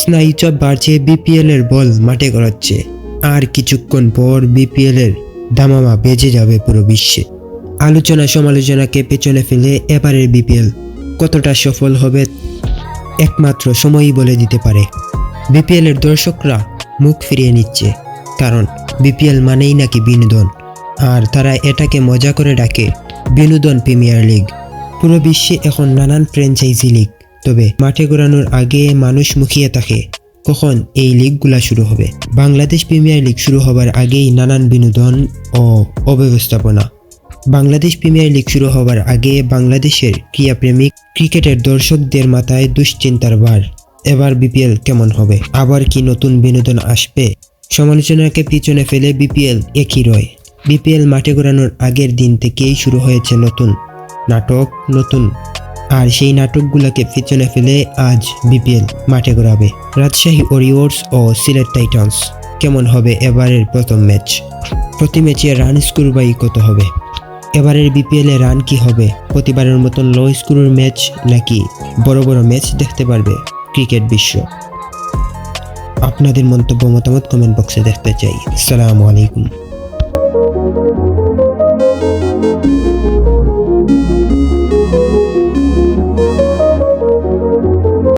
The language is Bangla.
স্নায়ুচাপ বাড়ছে, বিপিএল এর বল মাঠে গড়াচ্ছে, আর কিছুক্ষণ পর বিপিএল এর দামামা বেজে যাবে পুরো বিশ্বে। আলোচনা সমালোচনাকে পেছনে ফেলে এবারের বিপিএল কতটা সফল হবে একমাত্র সময়ই বলে দিতে পারে। বিপিএল এর দর্শকরা মুখ ফিরিয়ে নিচ্ছে, কারণ বিপিএল মানেই নাকি বিনোদন, আর তারা এটাকে মজা করে ডাকে বিনোদন প্রিমিয়ার লিগ। পুরো বিশ্বে এখন নানান ফ্র্যাঞ্চাইজি লিগ, তবে মাঠে গড়ানোর আগে মানুষ মুখিয়ে থাকে কখন এই লিগগুলা শুরু হবে। বাংলাদেশ প্রিমিয়ার লিগ শুরু হবার আগেই নানান বিনোদন ও অব্যবস্থাপনা। বাংলাদেশ প্রিমিয়ার লিগ শুরু হবার আগে বাংলাদেশের ক্রীড়াপ্রেমিক ক্রিকেটের দর্শকদের মাথায় দুশ্চিন্তার ভার। এবার বিপিএল কেমন হবে? আবার কি নতুন বিনোদন আসবে? সমালোচনাকে পিছনে ফেলে বিপিএল একই রয়। বিপিএল মাঠে গড়ানোর আগের দিন থেকেই শুরু হয়েছে নতুন নাটক, আর সেই নাটকগুলোকে পিছনে ফেলে আজ বিপিএল মাঠে গড়াবে। রাজশাহী ওয়ারিয়র্স ও সিলেট টাইটান্স। কেমন হবে এবারের প্রথম ম্যাচ? প্রতি ম্যাচে রান স্কোর বাই কত হবে? এবারের বিপিএল এ রান কি হবে? প্রতিবারের মতন লো স্কোরের ম্যাচ নাকি বড় বড় ম্যাচ দেখতে পারবে ক্রিকেট বিশ্ব? আপনাদের মন্তব্য মতামত কমেন্ট বক্সে দেখতে চাই। আসসালামু আলাইকুম।